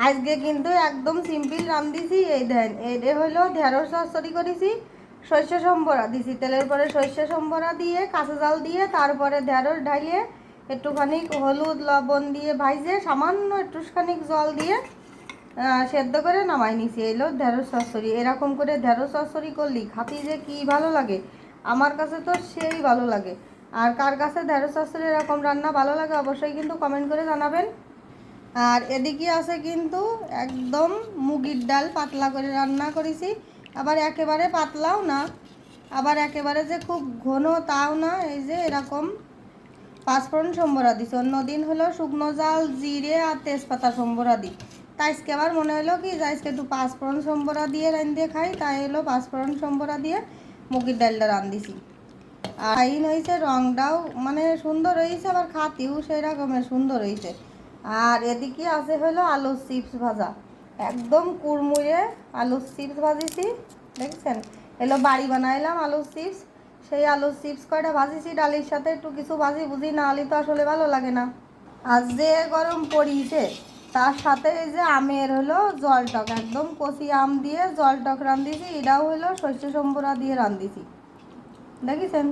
আজকে কিন্তু একদম সিম্পল রান্ধিছি। এই দেন এটা হলো ঢেঁড়স চচ্চড়ি করেছি, সর্ষে সম্বরা দিছি তেলের পরে, সর্ষে সম্বরা দিয়ে কাঁচা জাল দিয়ে তারপরে ঢেঁড়স ঢালিয়ে একটুখানি হলুদ লবণ দিয়ে ভাইজে সামান্য একটুখানি জল দিয়ে সেদ্ধ করে নামাই নিছি। এলো ঢেঁড়স চচ্চড়ি। এরকম করে ঢেঁড়স চচ্চড়ি করলি খাতি যে কি ভালো লাগে, আমার কাছে তো সেই ভালো লাগে। আর কার কাছে ঢেঁড়স চচ্চড়ি এরকম রান্না ভালো লাগে অবশ্যই কিন্তু কমেন্ট করে জানাবেন। আর এদিকে আছে কিন্তু একদম মুগের ডাল পাতলা করে রান্না করেছি, আবার একেবারে পাতলাও না, আবার একেবারে যে খুব ঘন তাও না। এই যে এরকম পাঁচফোড়ন সম্বরা দিছি। অন্যদিন হলো শুকনো জাল জিরে আর তেজপাতা সম্বরা দিই, তাই আজকে আবার মনে হলো কি যে আজকে একটু পাঁচফোড়ন সম্বরা দিয়ে রাঁধতে খাই, তাই হলো পাঁচফোড়ন সম্বরা দিয়ে মুগের ডালটা রাঁধিছি। আর আইন হয়েছে, রংটাও মানে সুন্দর হয়েছে, আবার খাতিও সেই রকমের সুন্দর হয়েছে। আর এদিকে আছে হলো আলুর চিপস ভাজা, একদম কুড়মুড়ে আলুর চিপস ভাজিছি, দেখছেন? এলো বাড়ি বানাইলাম আলুর চিপস, সেই আলুর চিপস কয়টা ভাজিছি ডালের সাথে, একটু কিছু ভাজি বুঝি না আলি তো আসলে ভালো লাগে না। আর যে গরম পড়িছে তার সাথে এই যে আমের হলো জল টক, একদম কচি আম দিয়ে জল টক রাঁধিছি, এটাও হলো সর্ষে সম্বরা দিয়ে রাঁধিছি, দেখেছেন?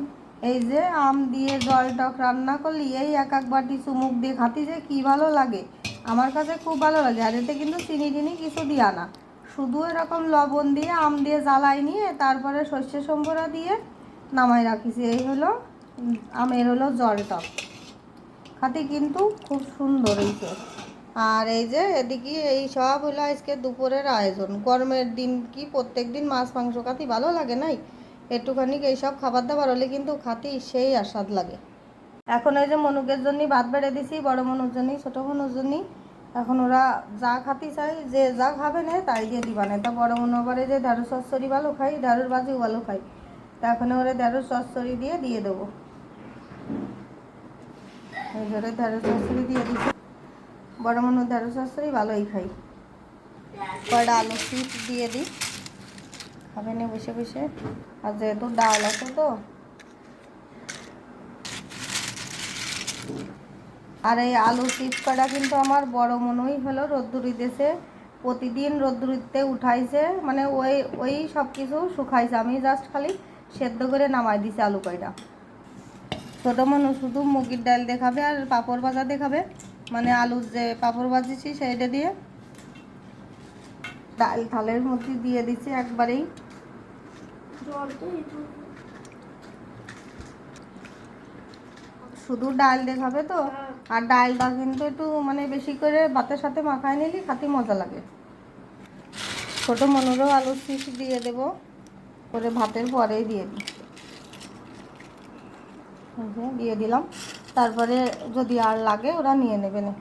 এই যে আম দিয়ে জল টক রান্না করলি এই এক এক বাটি চুমুক দিয়ে খাতি যে কী ভালো লাগে, আমার কাছে খুব ভালো লাগে। আর এতে কিন্তু চিনি টিনি কিছু দিয়া না, শুধু এরকম লবণ দিয়ে আম দিয়ে জ্বালাই নিয়ে তারপরে সর্ষে সম্বরা দিয়ে নামাই রাখিছি। এই হলো আমের হলো জল টক, খাতি কিন্তু খুব সুন্দর হয়েছে। আর এই যে এদিকে এই সব হলো আজকে দুপুরের আয়োজন। গরমের দিন কি প্রত্যেক দিন মাছ মাংস খাতি ভালো লাগে নাই, একটুখানি এইসব খাবার দাবার হলে কিন্তু খাতি সেই আস্বাদ লাগে। এখন ওই যে মনুকের জন্যই ভাত বেড়ে দিছি, বড় মনুর জন্যই ছোটো মনুর জন্যই। এখন ওরা যা খাতি চাই, যে যা খাবে না তাই দিয়ে দিবা না। তা বড় মনে করে যে ঢেঁড়স চচ্চড়ি ভালো খাই, ঢেঁড়স ভাজিও ভালো খাই, তা এখন ওরা ঢেঁড়স চচ্চড়ি দিয়ে দেবো। এই ধরে ঢেঁড়স চচ্চড়ি দিয়ে দিচ্ছি, বড় মনুর ঢেঁড়স চচ্চড়ি ভালোই খাই। কয়টা আলু চিপস দিয়ে দিই, খাবে না বসে বসে। আর যেহেতু ডাল আছে তো, আর এই আলু চিপস কটা কিন্তু আমার বড় মনেই হলো রোদ্দুরি দেশে প্রতিদিন রোদ্দুরিতে উঠাইছে, মানে ওই সব কিছু শুকাইছে, আমি জাস্ট খালি সেদ্ধ করে নামাই দিছি আলু কয়টা। ছোটো মানুষ শুধু মুগের ডাল দেখাবে আর পাঁপড় ভাজা দেখাবে, মানে আলুর যে পাঁপড় ভাজিছি সেইটা দিয়ে ডাল থালের মধ্যে দিয়ে দিচ্ছি একবারেই। শুধু ডাল দেখাবে তো, আর ডালটা কিন্তু একটু মানে বেশি করে ভাতের সাথে মাখায় নিলে খাতি মজা লাগে। ছোটো মনেরও আলুর চিপস দিয়ে দেবো, করে ভাতের পরেই দিয়ে দিই, দিয়ে দিলাম। তারপরে যদি আর লাগে ওরা নিয়ে নেবে না।